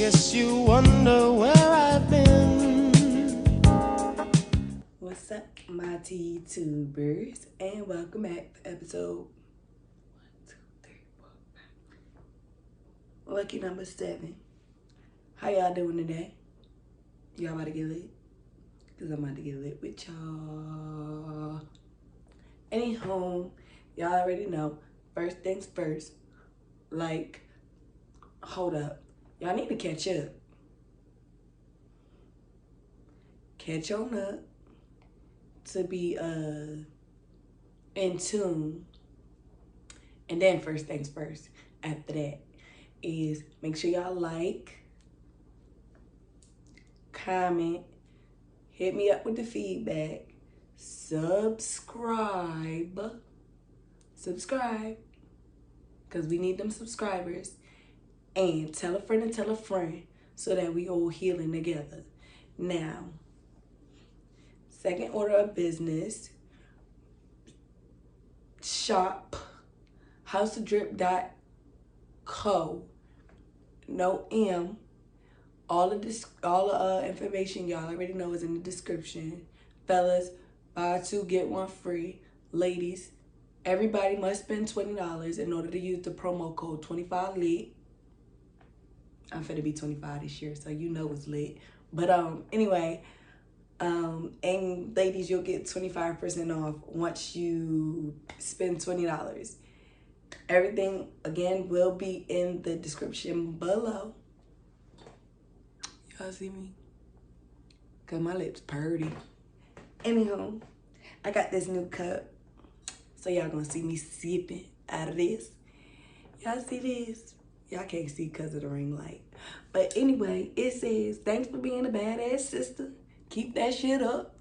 Guess you wonder where I've been. What's up, my T-tubers, and welcome back to episode 4, lucky number 7. How y'all doing today? Y'all about to get lit? Because I'm about to get lit with y'all. Anyhow, y'all already know, first things first, like, hold up. Y'all need to catch up. Catch on up to be in tune. And then first things first, after that, is make sure y'all like, comment, hit me up with the feedback, subscribe, because we need them subscribers, and tell a friend so that we all healing together. Now, second order of business, shop houseofdrip.co, no M. All the information y'all already know is in the description. Fellas, buy 2 get 1 free. Ladies, everybody must spend $20 in order to use the promo code 25lit. I'm finna be 25 this year, so you know it's lit. But anyway, and ladies, you'll get 25% off once you spend $20. Everything again will be in the description below. Y'all see me? Cause my lips purty. Anyhow, I got this new cup. So y'all gonna see me sipping out of this. Y'all see this? Y'all can't see because of the ring light. But anyway, it says, thanks for being a badass sister. Keep that shit up.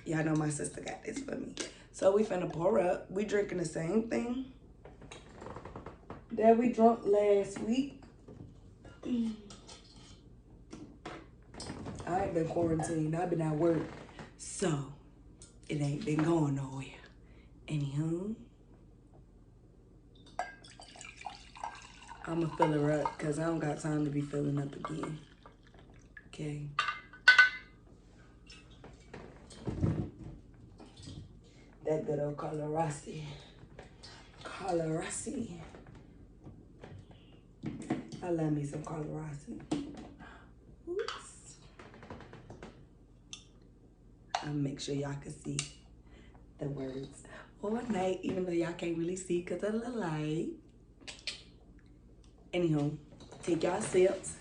Y'all know my sister got this for me. So we finna pour up. We drinking the same thing that we drunk last week. I ain't been quarantined. I've been at work. So, it ain't been going nowhere. Anywho, I'ma fill her up because I don't got time to be filling up again. Okay. That good old Colorasi. I love me some Colorasi. Oops. I'll make sure y'all can see the words all night, even though y'all can't really see because of the light. Anywho, take y'all sips.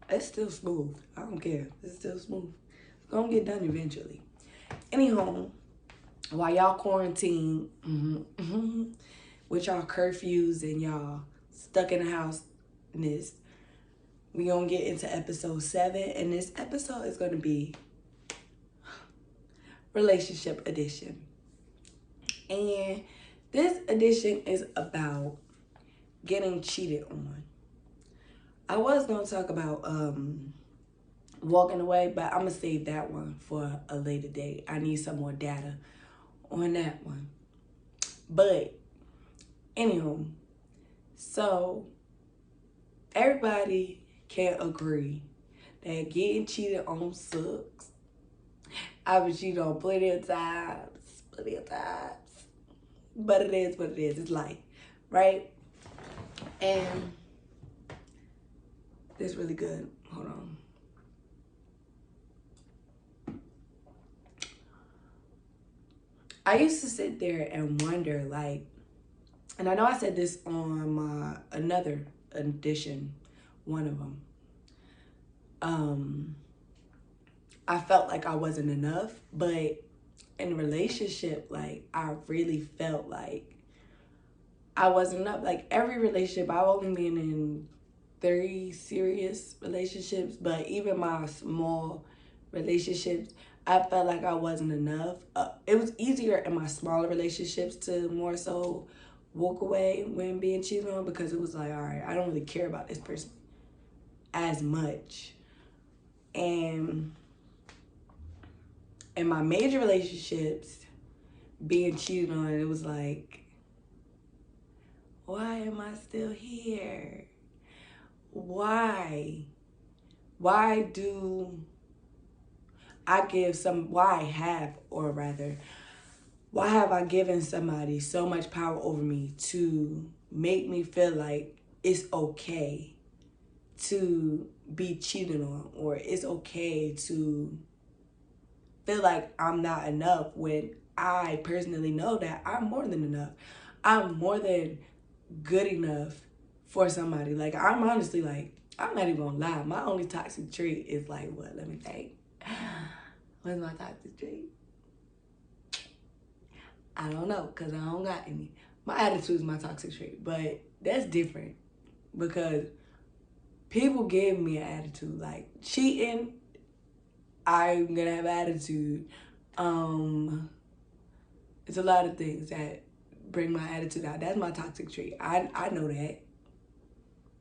It's still smooth. I don't care. It's still smooth. It's gonna get done eventually. Anyhow, while y'all quarantine, with y'all curfews and y'all stuck in the house, we gonna get into episode 7, and this episode is gonna be relationship edition. And this edition is about getting cheated on. I was gonna talk about walking away, but I'm gonna save that one for a later date. I need some more data on that one. But anywho, so everybody can agree that getting cheated on sucks. I've been cheated on plenty of times. But it is what it is. It's life, right? And it's really good. Hold on. I used to sit there and wonder, like, and I know I said this on my another edition, one of them. I felt like I wasn't enough, but in a relationship, like, I really felt like I wasn't enough. Like, every relationship, I've only been in 3 serious relationships, but even my small relationships, I felt like I wasn't enough. It was easier in my smaller relationships to more so walk away when being cheated on, because it was like, all right, I don't really care about this person as much. And in my major relationships, being cheated on, it was like, Why am I still here? Why? Why do why have I given somebody so much power over me to make me feel like it's okay to be cheated on, or it's okay to feel like I'm not enough, when I personally know that I'm more than enough. I'm more than good enough for somebody. Like, I'm honestly, like, I'm not even gonna lie. My only toxic trait is like, what? Let me think. What's my toxic trait? I don't know, because I don't got any. My attitude is my toxic trait, but that's different because people give me an attitude. Like, cheating, I'm gonna have attitude. It's a lot of things that bring my attitude out. That's my toxic trait. I know that.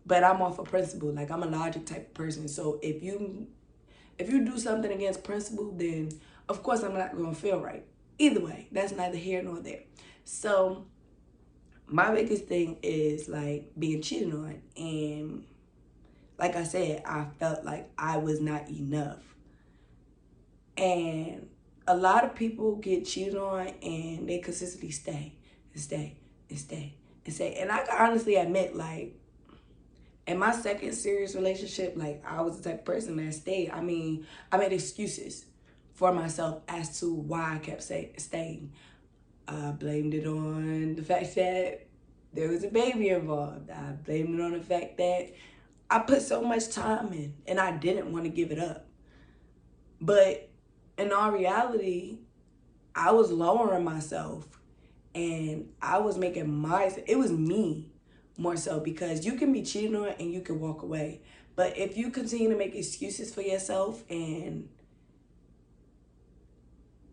But I'm off of principle. Like, I'm a logic type of person. So if you do something against principle, then of course I'm not gonna feel right. Either way, that's neither here nor there. So my biggest thing is like being cheated on, and like I said, I felt like I was not enough. And a lot of people get cheated on and they consistently stay and stay and stay and stay. And I can honestly admit, like, in my second serious relationship, like, I was the type of person that stayed. I mean, I made excuses for myself as to why I kept staying. I blamed it on the fact that there was a baby involved. I blamed it on the fact that I put so much time in and I didn't want to give it up. But in all reality, I was lowering myself and I was making it was me more so, because you can be cheated on and you can walk away. But if you continue to make excuses for yourself and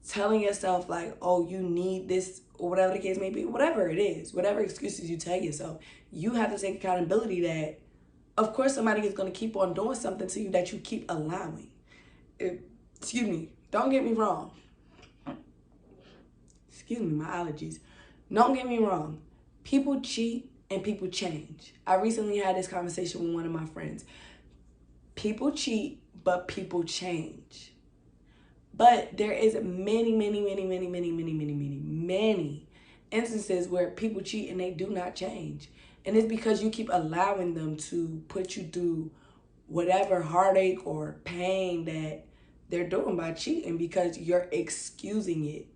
telling yourself like, oh, you need this, or whatever the case may be, whatever it is, whatever excuses you tell yourself, you have to take accountability that, of course, somebody is going to keep on doing something to you that you keep allowing. Excuse me, don't get me wrong. Excuse me, my allergies. Don't get me wrong. People cheat and people change. I recently had this conversation with one of my friends. People cheat, but people change. But there is many instances where people cheat and they do not change. And it's because you keep allowing them to put you through whatever heartache or pain that they're doing by cheating, because you're excusing it.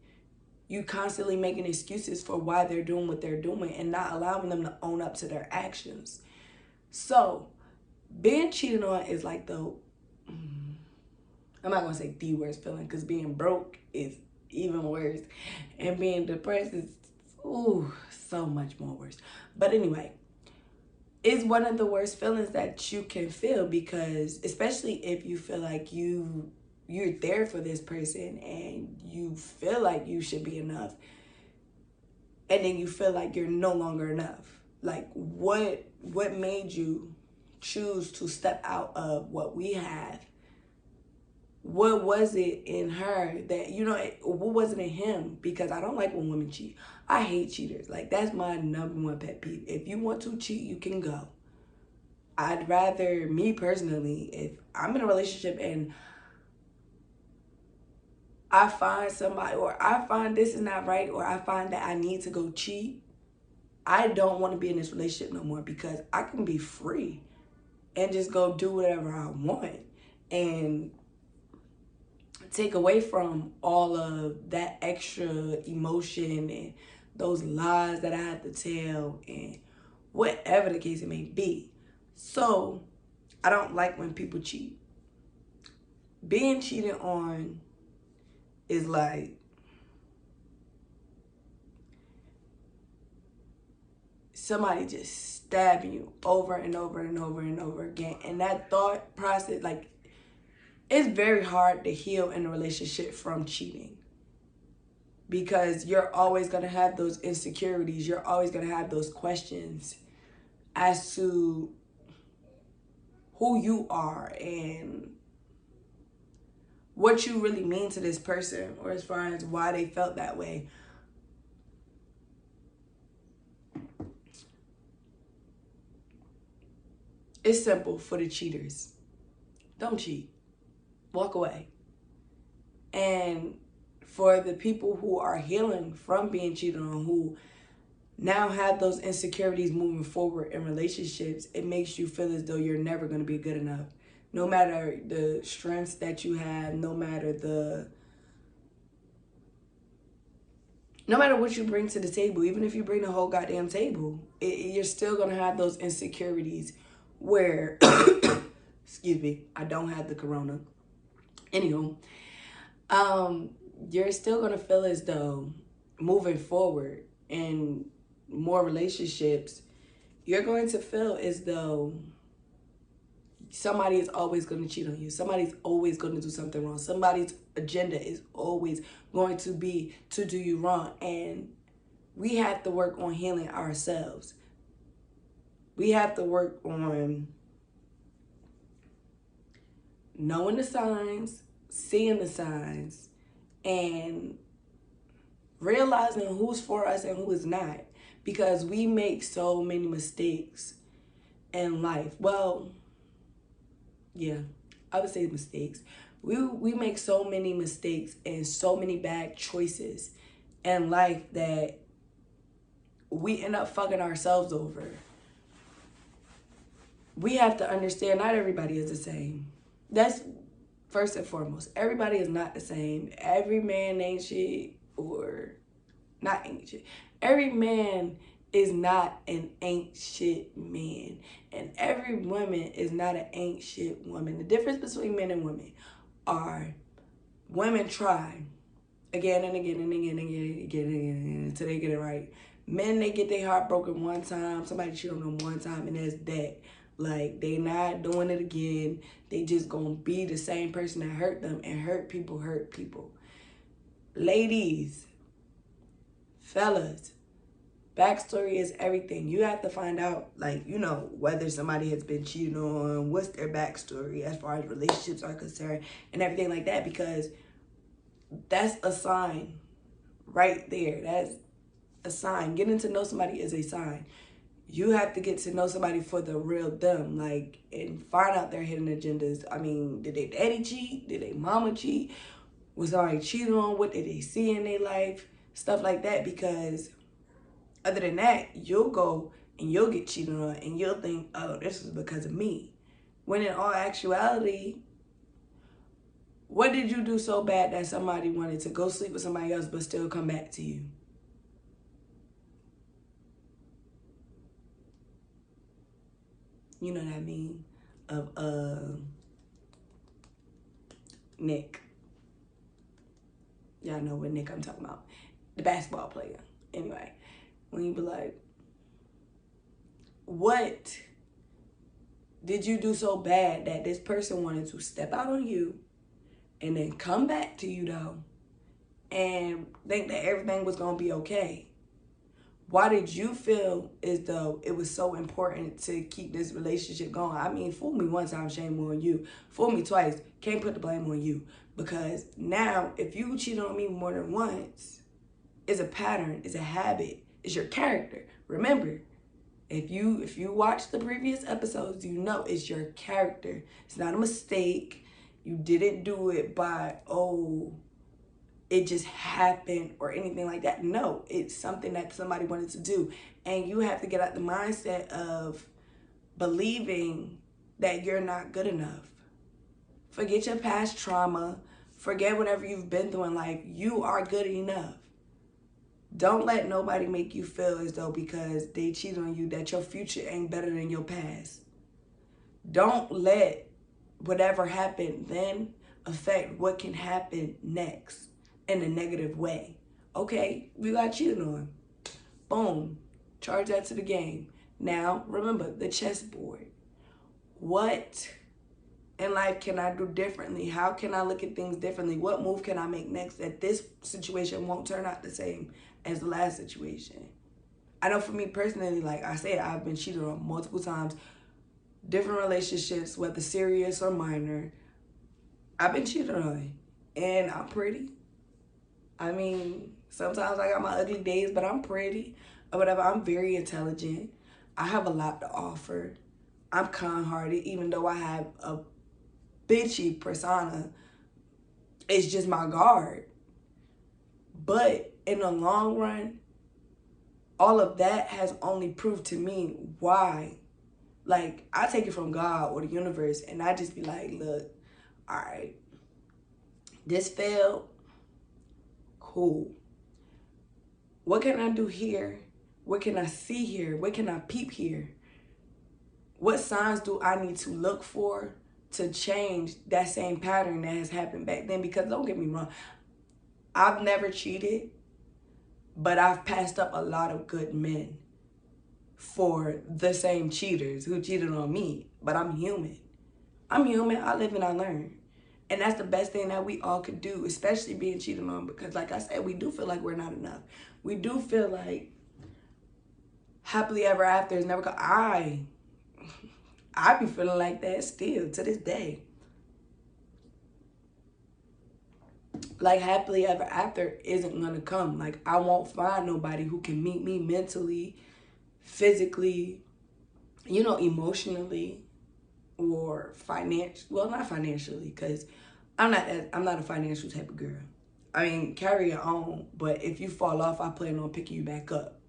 You constantly making excuses for why they're doing what they're doing and not allowing them to own up to their actions. So being cheated on is like I'm not gonna say the worst feeling, because being broke is even worse, and being depressed is so much more worse. But anyway, it's one of the worst feelings that you can feel, because especially if you feel like you're there for this person and you feel like you should be enough, and then you feel like you're no longer enough. Like, what made you choose to step out of what we have? What was it in her that, what was it in him? Because I don't like when women cheat. I hate cheaters. Like, that's my number one pet peeve. If you want to cheat, you can go. I'd rather, me personally, if I'm in a relationship and I find somebody, or I find this is not right, or I find that I need to go cheat, I don't want to be in this relationship no more, because I can be free and just go do whatever I want and take away from all of that extra emotion and those lies that I had to tell and whatever the case it may be. So I don't like when people cheat. Being cheated on is like somebody just stabbing you over and over and over and over again. And that thought process, like, it's very hard to heal in a relationship from cheating, because you're always going to have those insecurities. You're always going to have those questions as to who you are and what you really mean to this person, or as far as why they felt that way. It's simple for the cheaters. Don't cheat. Walk away. And for the people who are healing from being cheated on, who now have those insecurities moving forward in relationships, it makes you feel as though you're never going to be good enough. No matter the strengths that you have, no matter what you bring to the table, even if you bring the whole goddamn table, you're still going to have those insecurities where, excuse me, I don't have the corona. Anywho, you're still going to feel as though moving forward in more relationships, you're going to feel as though somebody is always going to cheat on you. Somebody's always going to do something wrong. Somebody's agenda is always going to be to do you wrong. And we have to work on healing ourselves. We have to work on knowing the signs, seeing the signs, and realizing who's for us and who is not. Because we make so many mistakes in life. Well, yeah, I would say mistakes. We make so many mistakes and so many bad choices in life that we end up fucking ourselves over. We have to understand not everybody is the same. That's first and foremost. Everybody is not the same. Every man ain't shit, or not ain't shit. Every man is not an ain't shit man. And every woman is not an ain't shit woman. The difference between men and women are women try again and again and again and again until they get it right. Men, they get their heart broken one time. Somebody cheat on them one time and that's that. Like, they not doing it again. They just gonna be the same person that hurt them, and hurt people hurt people. Ladies, fellas, backstory is everything. You have to find out, like, you know, whether somebody has been cheated on, what's their backstory as far as relationships are concerned, and everything like that, because that's a sign right there. That's a sign. Getting to know somebody is a sign. You have to get to know somebody for the real them, like, and find out their hidden agendas. I mean, did they daddy cheat? Did they mama cheat? Was somebody cheated on? What did they see in their life? Stuff like that, because other than that, you'll go and you'll get cheated on and you'll think, oh, this is because of me. When in all actuality, what did you do so bad that somebody wanted to go sleep with somebody else but still come back to you? You know what I mean? Of Nick. Y'all know what Nick I'm talking about. The basketball player. Anyway, when you be like, what did you do so bad that this person wanted to step out on you and then come back to you, though, and think that everything was going to be okay? Why did you feel as though it was so important to keep this relationship going? I mean, fool me one time, shame on you. Fool me twice, can't put the blame on you. Because now, if you cheat on me more than once, it's a pattern, it's a habit, it's your character. Remember, if you watch the previous episodes, you know it's your character. It's not a mistake. You didn't do it by, oh, it just happened or anything like that. No, it's something that somebody wanted to do. And you have to get out the mindset of believing that you're not good enough. Forget your past trauma. Forget whatever you've been through in life. You are good enough. Don't let nobody make you feel as though because they cheated on you that your future ain't better than your past. Don't let whatever happened then affect what can happen next in a negative way. Okay, we got cheated on. Boom. Charge that to the game. Now, remember, the chessboard. What in life can I do differently? How can I look at things differently? What move can I make next that this situation won't turn out the same as the last situation? I know for me personally, like I said, I've been cheated on multiple times. Different relationships, whether serious or minor. I've been cheated on. And I'm pretty. I mean, sometimes I got my ugly days, but I'm pretty or whatever. I'm very intelligent. I have a lot to offer. I'm kind-hearted, even though I have a bitchy persona. It's just my guard. But in the long run, all of that has only proved to me why. Like, I take it from God or the universe, and I just be like, look, all right, this failed, cool. What can I do here? What can I see here? What can I peep here? What signs do I need to look for to change that same pattern that has happened back then? Because don't get me wrong, I've never cheated, but I've passed up a lot of good men for the same cheaters who cheated on me. But I'm human. I'm human. I live and I learn. And that's the best thing that we all could do, especially being cheated on, because like I said, we do feel like we're not enough. We do feel like happily ever after is never I be feeling like that still to this day. Like, happily ever after isn't gonna come. Like, I won't find nobody who can meet me mentally, physically, emotionally, or financially. Well, not financially, because I'm not a financial type of girl. I mean, carry your own, but if you fall off, I plan on picking you back up,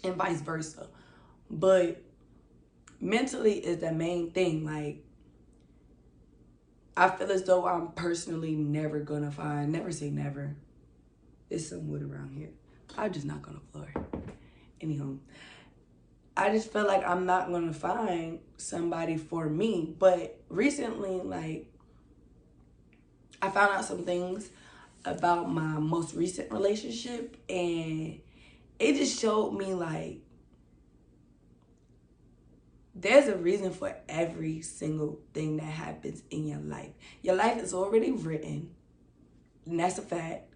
and vice versa. But mentally is the main thing. Like, I feel as though I'm personally never gonna find, never say never. There's some wood around here. I'm just not gonna floor. Anyhow, I just feel like I'm not gonna find somebody for me. But recently, like, I found out some things about my most recent relationship, and it just showed me, like, there's a reason for every single thing that happens in your life. Your life is already written, and that's a fact.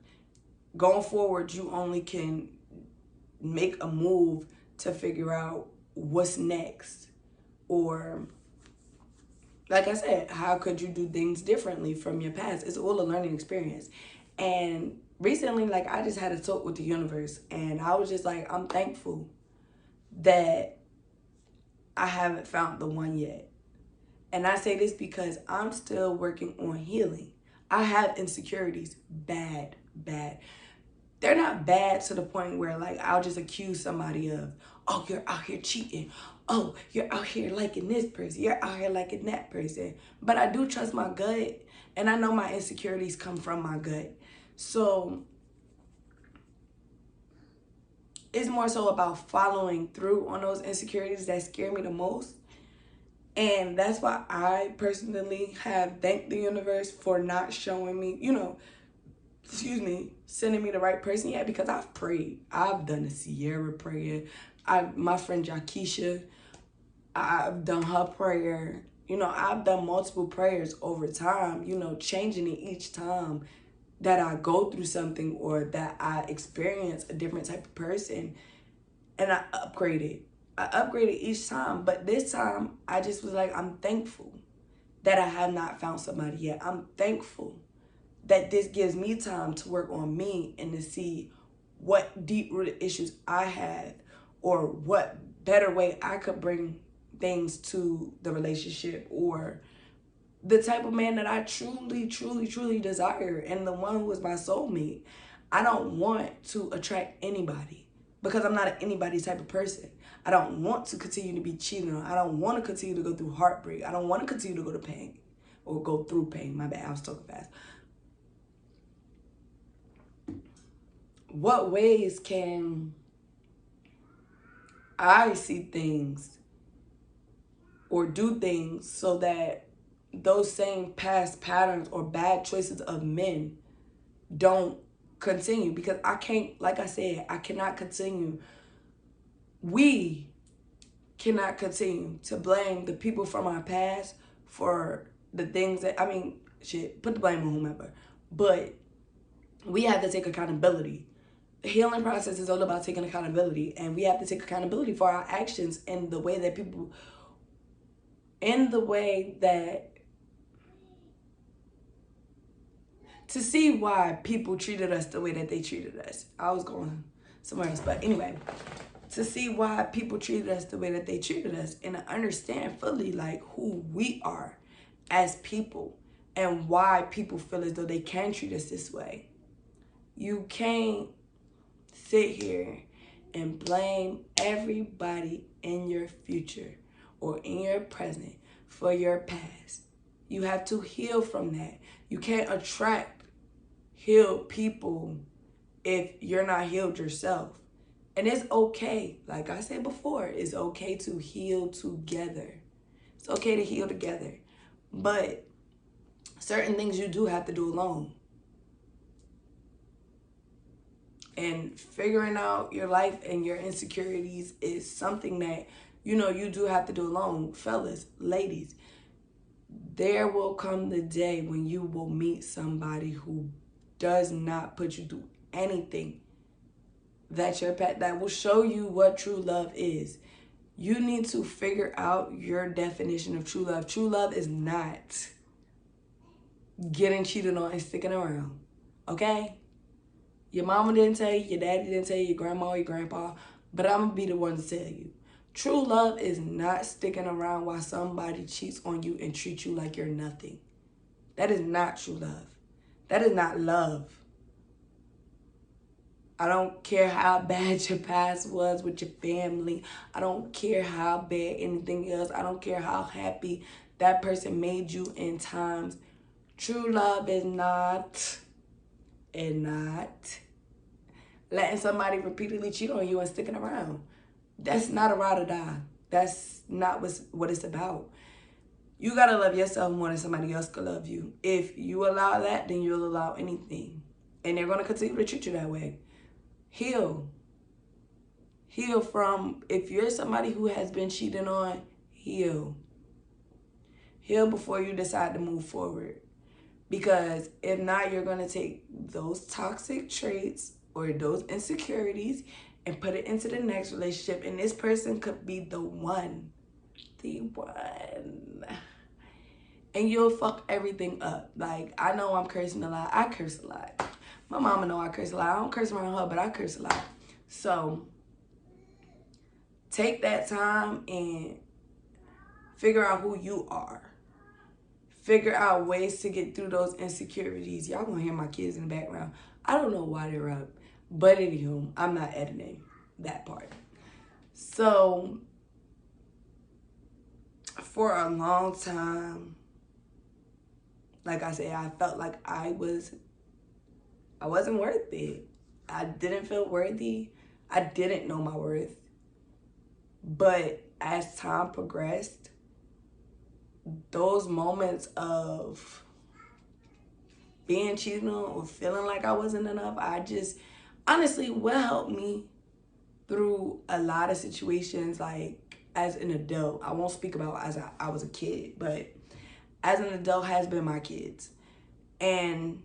Going forward, you only can make a move to figure out what's next. Or, like I said, how could you do things differently from your past? It's all a learning experience. And recently, like, I just had a talk with the universe, and I was just like, I'm thankful that I haven't found the one yet. And I say this because I'm still working on healing. I have insecurities, bad. They're not bad to the point where, like, I'll just accuse somebody of, oh, you're out here cheating. Oh, you're out here liking this person. You're out here liking that person. But I do trust my gut, and I know my insecurities come from my gut. So it's more so about following through on those insecurities that scare me the most. And that's why I personally have thanked the universe for not showing me, sending me the right person yet, because I've prayed. I've done the Sierra prayer. My friend Jakisha, I've done her prayer. I've done multiple prayers over time, changing it each time that I go through something or that I experience a different type of person, and I upgraded each time. But this time, I just was like, I'm thankful that I have not found somebody yet. I'm thankful that this gives me time to work on me and to see what deep-rooted issues I have, or what better way I could bring things to the relationship, or the type of man that I truly desire, and the one who is my soulmate. I don't want to attract anybody, because I'm not an anybody type of person. I don't want to continue to be cheated on. I don't want to continue to go through heartbreak. I don't want to continue to go to pain, or go through pain. My bad, I was talking fast. What ways can I see things or do things so that those same past patterns or bad choices of men don't continue? Because I can't, like I said, I cannot continue. We cannot continue to blame the people from our past for the things that, put the blame on whomever. But we have to take accountability. The healing process is all about taking accountability, and we have to take accountability for our actions and the way that to see why people treated us the way that they treated us. I was going somewhere else. But anyway, to see why people treated us the way that they treated us and to understand fully like who we are as people and why people feel as though they can treat us this way. You can't sit here and blame everybody in your future or in your present for your past. You have to heal from that. You can't attract healed people if you're not healed yourself. And it's okay. Like I said before, it's okay to heal together. It's okay to heal together. But certain things you do have to do alone. And figuring out your life and your insecurities is something that, you know, you do have to do alone. Fellas, ladies, there will come the day when you will meet somebody who does not put you through anything that will show you what true love is. You need to figure out your definition of true love. True love is not getting cheated on and sticking around, okay? Your mama didn't tell you, your daddy didn't tell you, your grandma, your grandpa, but I'm gonna be the one to tell you. True love is not sticking around while somebody cheats on you and treats you like you're nothing. That is not true love. That is not love. I don't care how bad your past was with your family. I don't care how bad anything else. I don't care how happy that person made you in times. True love is not letting somebody repeatedly cheat on you and sticking around. That's not a ride or die. That's not what it's about. You gotta love yourself more than somebody else could love you. If you allow that, then you'll allow anything. And they're gonna continue to treat you that way. Heal. Heal from, if you're somebody who has been cheated on, heal. Heal before you decide to move forward. Because if not, you're gonna take those toxic traits or those insecurities and put it into the next relationship. And this person could be the one. And you'll fuck everything up. Like, I know I'm cursing a lot. I curse a lot. My mama know I curse a lot. I don't curse around her, but I curse a lot. So, take that time and figure out who you are. Figure out ways to get through those insecurities. Y'all gonna hear my kids in the background. I don't know why they're up. But anywho, I'm not editing that part. So, for a long time, like I said, I felt like I wasn't worth it. I didn't feel worthy. I didn't know my worth. But as time progressed, those moments of being cheated on or feeling like I wasn't enough, honestly, what helped me through a lot of situations, like as an adult, I won't speak about as I was a kid, but as an adult has been my kids. And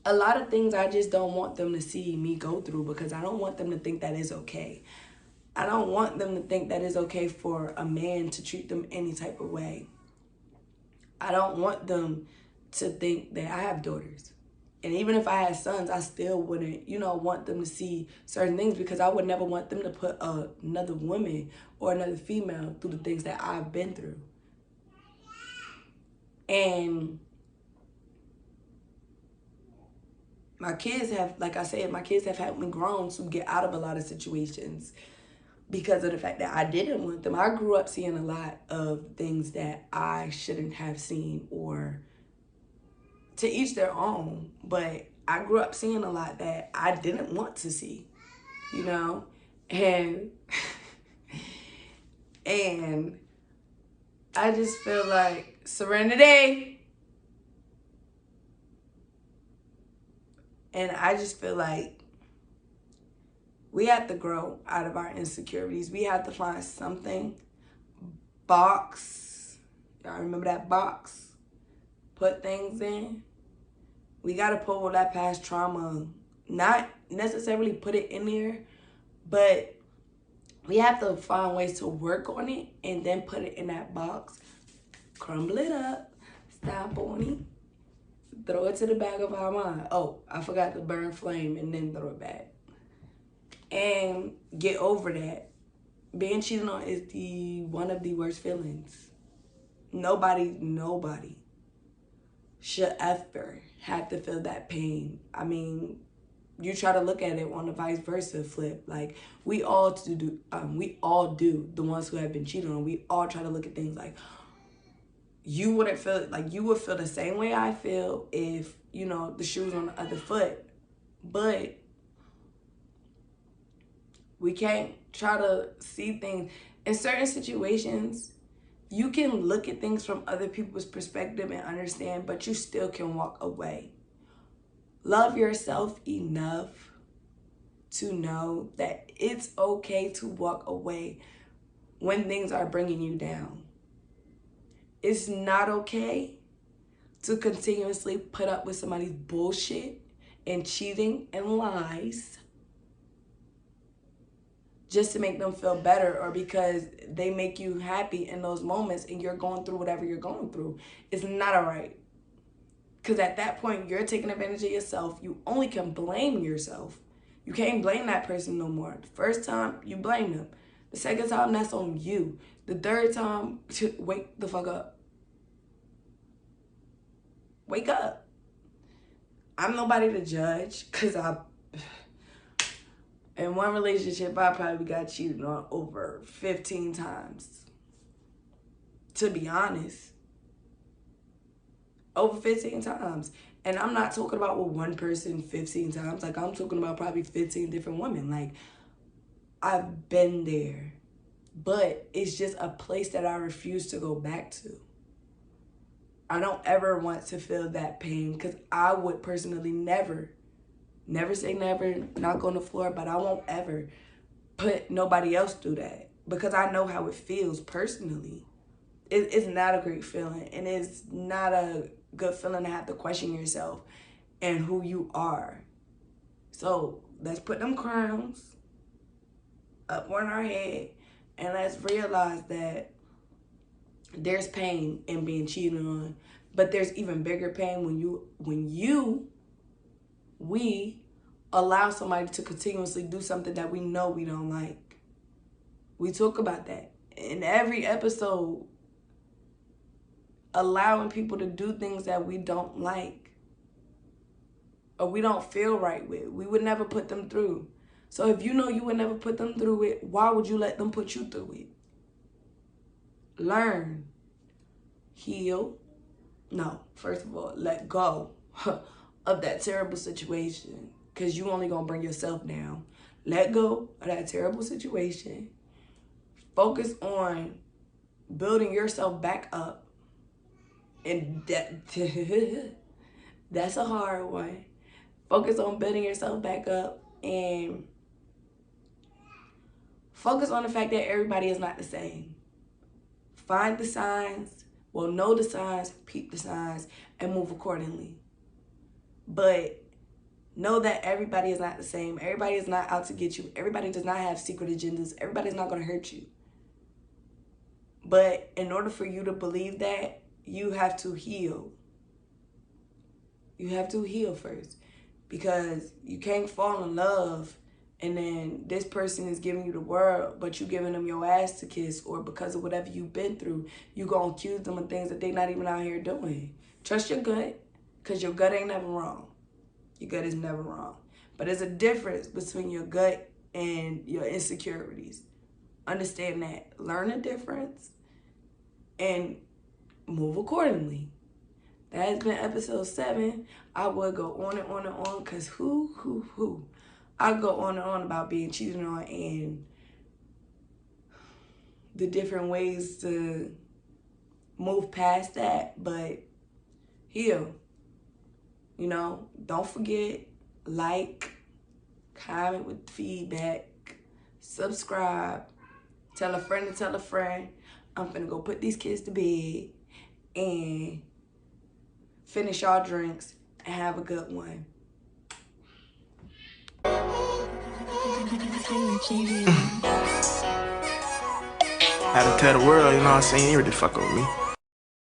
a lot of things I just don't want them to see me go through because I don't want them to think that is okay. I don't want them to think that it's okay for a man to treat them any type of way. I don't want them to think that I have daughters. And even if I had sons, I still wouldn't, want them to see certain things because I would never want them to put another woman or another female through the things that I've been through. And my kids have, like I said, helped me grow to get out of a lot of situations because of the fact that I didn't want them. I grew up seeing a lot of things that I shouldn't have seen, or to each their own, but I grew up seeing a lot that I didn't want to see, and and I just feel like serenity, and I just feel like we have to grow out of our insecurities. We have to find something, box, y'all remember that box? Put things in. We got to pull that past trauma, not necessarily put it in there, but we have to find ways to work on it and then put it in that box, crumble it up, stamp on it, throw it to the back of our mind. Oh, I forgot to burn flame, and then throw it back. And get over that. Being cheated on is one of the worst feelings. Nobody should ever have to feel that pain. I mean, you try to look at it on the vice versa flip. Like, we all do, the ones who have been cheated on, we all try to look at things like, you would feel the same way I feel if, you know, the shoe's on the other foot. But we can't try to see things. In certain situations, you can look at things from other people's perspective and understand, but you still can walk away. Love yourself enough to know that it's okay to walk away when things are bringing you down. It's not okay to continuously put up with somebody's bullshit and cheating and lies just to make them feel better, or because they make you happy in those moments and you're going through whatever you're going through. It's not all right. Because at that point, you're taking advantage of yourself. You only can blame yourself. You can't blame that person no more. The first time, you blame them. The second time, that's on you. The third time, wake the fuck up. Wake up. I'm nobody to judge, because in one relationship, I probably got cheated on over 15 times. To be honest. Over 15 times. And I'm not talking about with one person 15 times. Like, I'm talking about probably 15 different women. Like, I've been there. But it's just a place that I refuse to go back to. I don't ever want to feel that pain, because I would personally never say never, knock on the floor, but I won't ever put nobody else through that, because I know how it feels personally. It's not a great feeling, and it's not a good feeling to have to question yourself and who you are. So let's put them crowns up on our head, and let's realize that there's pain in being cheated on, but there's even bigger pain when we allow somebody to continuously do something that we know we don't like. We talk about that in every episode. Allowing people to do things that we don't like or we don't feel right with. We would never put them through. So if you know you would never put them through it, why would you let them put you through it? Learn. Heal. No, first of all, let go of that terrible situation, because you only gonna bring yourself down. Let go of that terrible situation. Focus on building yourself back up. And that's a hard one. Focus on building yourself back up, and focus on the fact that everybody is not the same. Find the signs, know the signs, peep the signs, and move accordingly. But know that everybody is not the same. Everybody is not out to get you. Everybody does not have secret agendas. Everybody's not going to hurt you. But in order for you to believe that, you have to heal. You have to heal first, because you can't fall in love and then this person is giving you the world, but you giving them your ass to kiss, or because of whatever you've been through, you gonna accuse them of things that they not even out here doing. Trust your gut, because your gut ain't never wrong. Your gut is never wrong. But there's a difference between your gut and your insecurities. Understand that. Learn the difference and move accordingly. That has been episode 7. I would go on and on and on, because I go on and on about being cheated on and the different ways to move past that, but heal. You know, don't forget, like, comment with feedback, subscribe, tell a friend to tell a friend. I'm finna go put these kids to bed and finish y'all drinks and have a good one. Had to tell the world, you know what I'm saying? You really fuck with me.